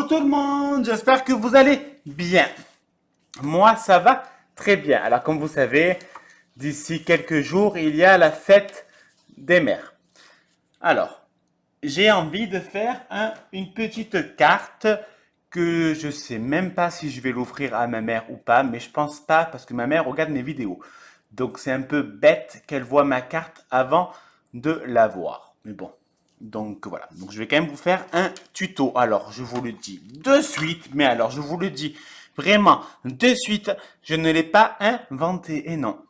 Bonjour tout le monde, j'espère que vous allez bien. Moi, ça va très bien. Alors, comme vous savez, d'ici quelques jours, il y a la fête des mères. Alors, j'ai envie de faire une petite carte que je sais même pas si je vais l'offrir à ma mère ou pas, mais je pense pas parce que ma mère regarde mes vidéos. Donc, c'est un peu bête qu'elle voit ma carte avant de la voir. Mais bon. Donc voilà, donc je vais quand même vous faire un tuto. Alors je vous le dis de suite, mais alors je vous le dis vraiment de suite, je ne l'ai pas inventé. Et non,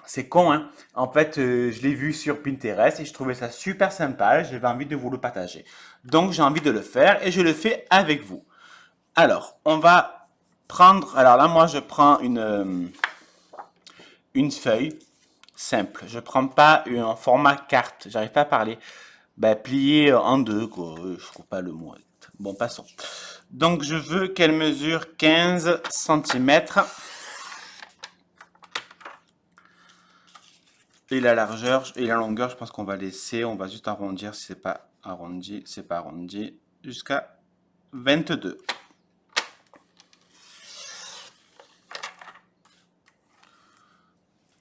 c'est con, hein. En fait, je l'ai vu sur Pinterest et je trouvais ça super sympa. J'avais envie de vous le partager. Donc j'ai envie de le faire et je le fais avec vous. Alors, on va prendre. Alors là, moi, je prends une feuille simple. Je prends pas un format carte. J'arrive pas à parler. Ben, plié en deux, quoi. Je trouve pas le mot. Bon, passons. Donc, je veux qu'elle mesure 15 cm. Et la largeur et la longueur, je pense qu'on va laisser. On va juste arrondir si c'est pas arrondi. C'est pas arrondi. Jusqu'à 22.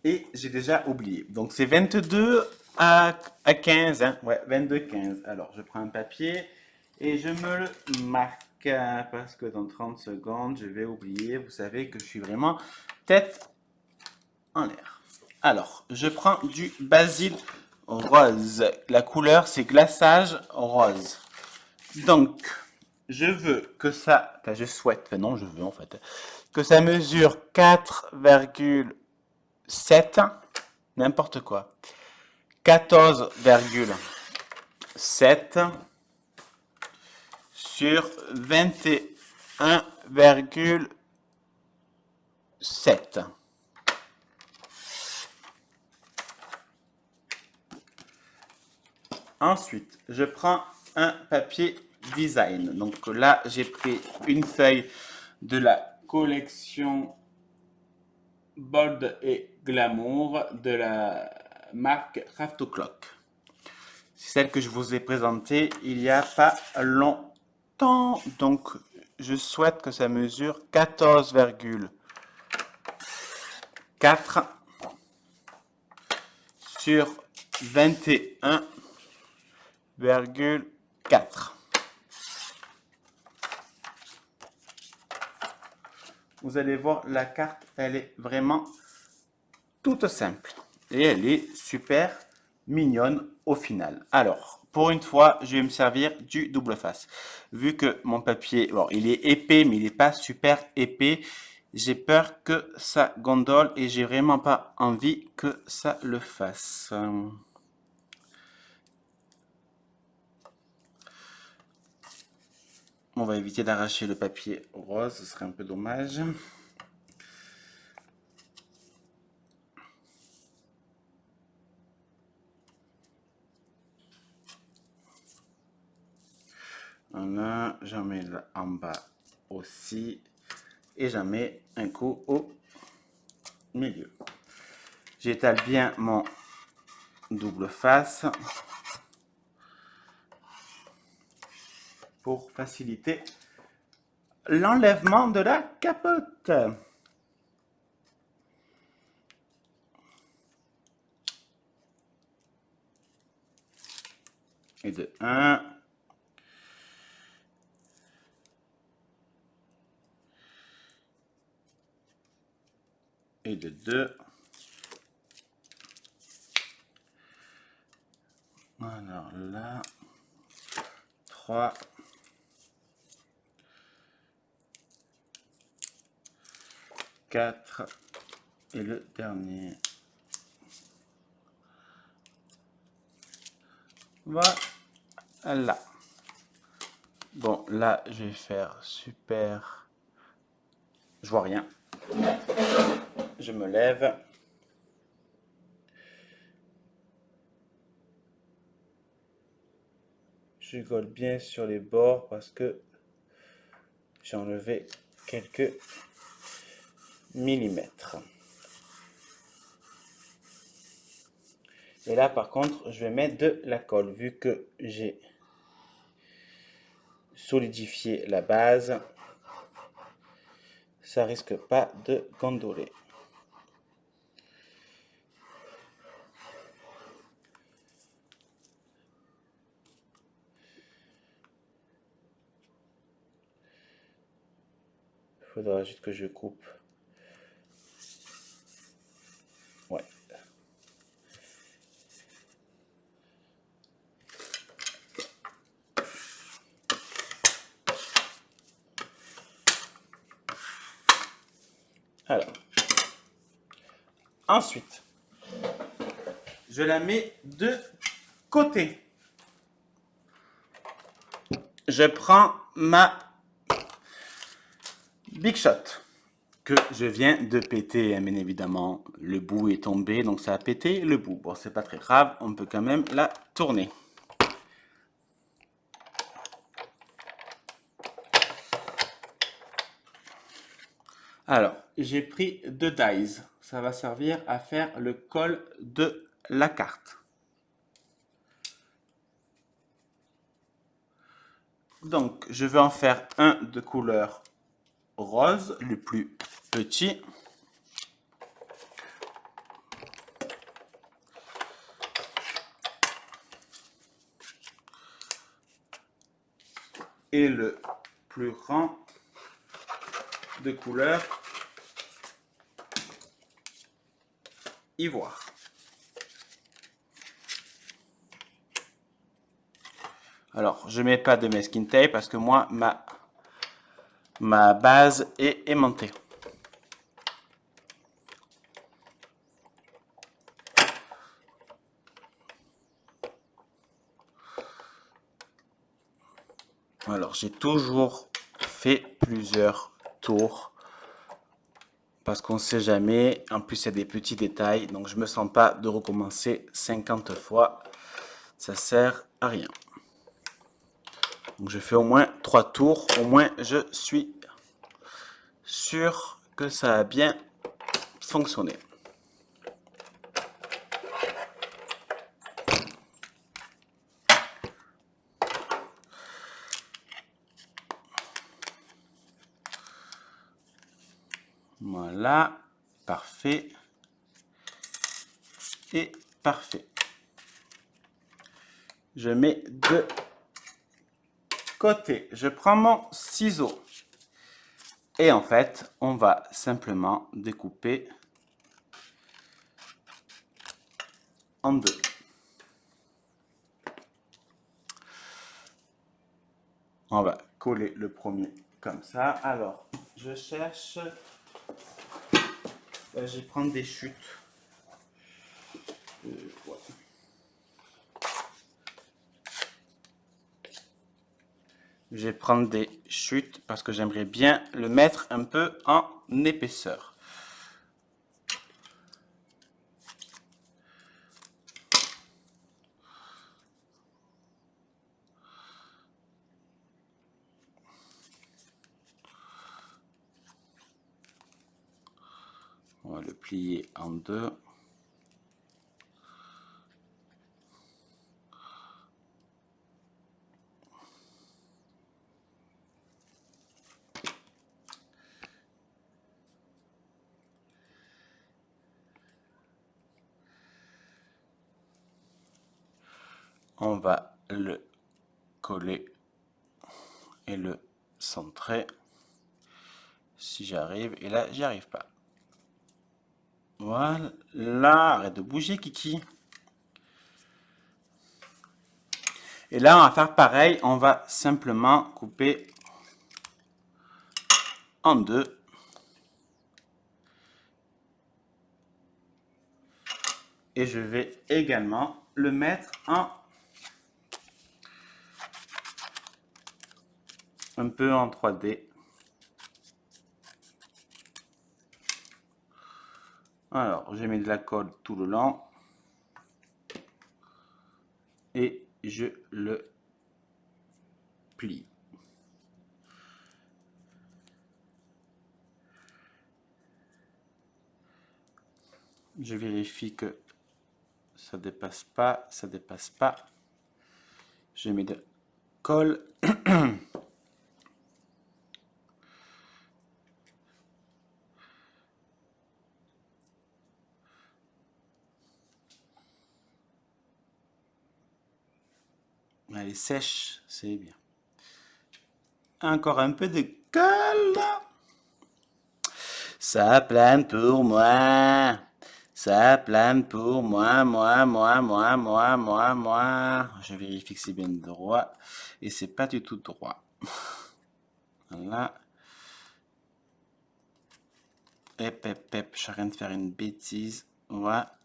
Et j'ai déjà oublié. Donc, c'est 22 à 15. Hein. Ouais, 22, 15. Alors, je prends un papier et je me le marque parce que dans 30 secondes, je vais oublier. Vous savez que je suis vraiment tête en l'air. Alors, je prends du basil rose. La couleur, c'est glaçage rose. Donc, je veux que ça, enfin, je souhaite, enfin non, je veux en fait, que ça mesure 4,7, n'importe quoi, 14,7 sur 21,7. Ensuite, je prends un papier design. Donc là, j'ai pris une feuille de la collection Bold et Glamour de la marque Craft O'Clock. C'est celle que je vous ai présentée il n'y a pas longtemps. Donc, je souhaite que ça mesure 14,4 sur 21,4. Vous allez voir, la carte, elle est vraiment toute simple. Et elle est super mignonne au final. Alors, pour une fois, je vais me servir du double face. Vu que mon papier, bon, il est épais, mais il n'est pas super épais, j'ai peur que ça gondole et j'ai vraiment pas envie que ça le fasse. On va éviter d'arracher le papier rose, ce serait un peu dommage. Voilà, j'en mets là en bas aussi. Et j'en mets un coup au milieu. J'étale bien mon double face pour faciliter l'enlèvement de la capote. Et de 1. Et de 2. Alors là, 3. 4. Et le dernier. Voilà. Bon, là, je vais faire super. Je vois rien. Je me lève. Je colle bien sur les bords parce que j'ai enlevé quelques millimètres. Et là, par contre, je vais mettre de la colle vu que j'ai solidifier la base. Ça risque pas de gondoler. Il faudra juste que je coupe. Ouais. Alors, ensuite, je la mets de côté. Je prends ma Big Shot que je viens de péter, bien évidemment. Le bout est tombé, donc ça a pété le bout. Bon, c'est pas très grave, on peut quand même la tourner. Alors, j'ai pris 2 dies. Ça va servir à faire le col de la carte. Donc, je vais en faire un de couleur rose, le plus petit. Et le plus grand de couleur ivoire. Alors, je ne mets pas de masking tape parce que moi, ma base est aimantée. Alors, j'ai toujours fait plusieurs tours parce qu'on ne sait jamais. En plus, il y a des petits détails, donc je ne me sens pas de recommencer 50 fois. Ça sert à rien. Donc, je fais au moins 3 tours. Au moins, je suis sûr que ça a bien fonctionné. Voilà, parfait et parfait. Je mets de côté. Je prends mon ciseau et en fait, on va simplement découper en deux. On va coller le premier comme ça. Alors, je cherche. Je vais prendre des chutes. Ouais. Je vais prendre des chutes parce que j'aimerais bien le mettre un peu en épaisseur. On va le plier en deux. On va le coller et le centrer si j'arrive. Et là, j'y arrive pas. Voilà, arrête de bouger, Kiki. Et là, on va faire pareil. On va simplement couper en deux. Et je vais également le mettre un peu en 3D. Alors, je mets de la colle tout le long. Et je le plie. Je vérifie que ça dépasse pas, ça dépasse pas. Je mets de colle. Elle est sèche, c'est bien. Encore un peu de colle. Ça plane pour moi. Ça plane pour moi. Je vérifie que c'est bien droit. Et c'est pas du tout droit. Voilà. Je suis en train de faire une bêtise. Voilà.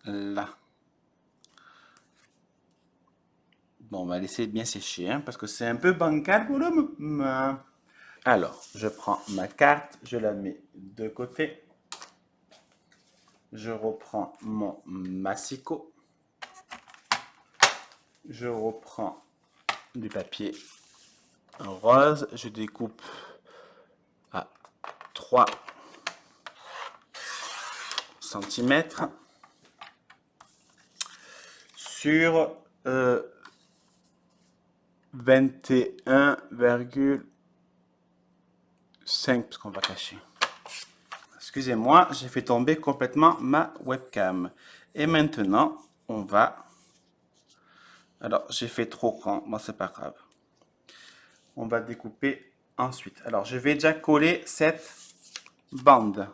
Bon, on va laisser bien sécher, hein, parce que c'est un peu bancal pour le moment. Alors, je prends ma carte, je la mets de côté. Je reprends mon massicot. Je reprends du papier rose. Je découpe à 3 cm sur 21,5 parce qu'on va cacher. Excusez-moi, j'ai fait tomber complètement ma webcam. Et maintenant, on va... Alors, j'ai fait trop grand. Bon, c'est pas grave. On va découper ensuite. Alors, je vais déjà coller cette bande.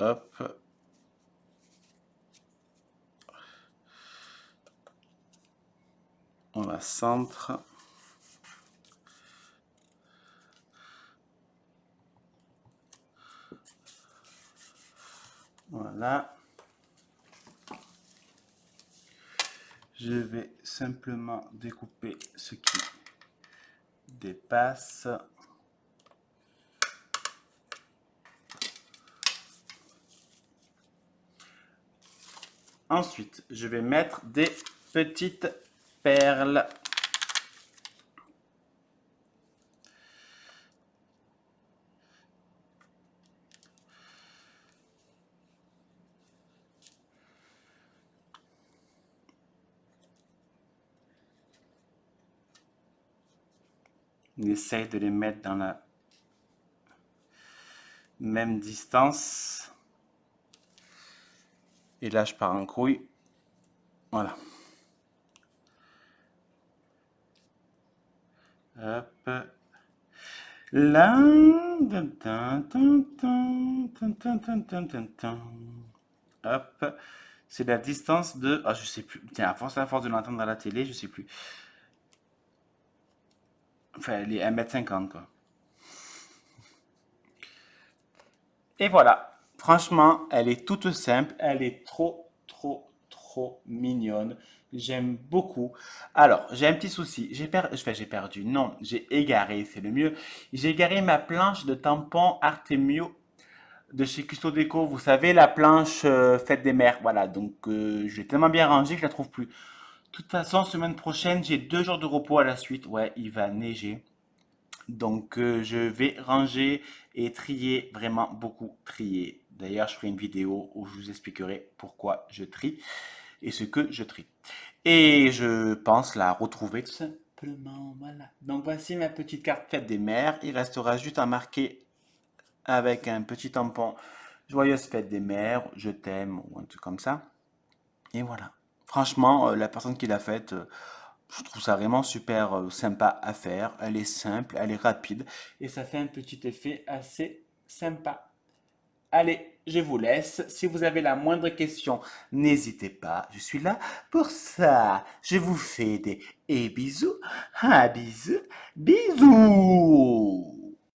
Hop. On la centre. Voilà. Je vais simplement découper ce qui dépasse. Ensuite, je vais mettre des petites perles. On essaye de les mettre dans la même distance. Et là, je pars en couille. Voilà. Hop. Là. Hop. C'est la distance de... Ah, je sais plus. Tiens, à force de l'entendre à la télé, je sais plus. Enfin, elle est 1,50 m, quoi. Et voilà. Franchement, elle est toute simple. Elle est trop mignonne. J'aime beaucoup. Alors, j'ai un petit souci. J'ai perdu. Non, j'ai égaré, c'est le mieux. J'ai égaré ma planche de tampon Artemio de chez Custo Déco. Vous savez, la planche Fête des Mères. Voilà, donc je l'ai tellement bien rangée que je la trouve plus. De toute façon, semaine prochaine, j'ai 2 jours de repos à la suite. Ouais, il va neiger. Donc, je vais ranger et trier, vraiment beaucoup trier. D'ailleurs, je ferai une vidéo où je vous expliquerai pourquoi je trie et ce que je trie. Et je pense la retrouver tout simplement. Voilà. Donc, voici ma petite carte Fête des Mères. Il restera juste à marquer avec un petit tampon Joyeuse Fête des Mères, je t'aime ou un truc comme ça. Et voilà. Franchement, la personne qui l'a faite, je trouve ça vraiment super sympa à faire. Elle est simple, elle est rapide et ça fait un petit effet assez sympa. Allez, je vous laisse. Si vous avez la moindre question, n'hésitez pas. Je suis là pour ça. Je vous fais des bisous. Ah, bisous. Bisous.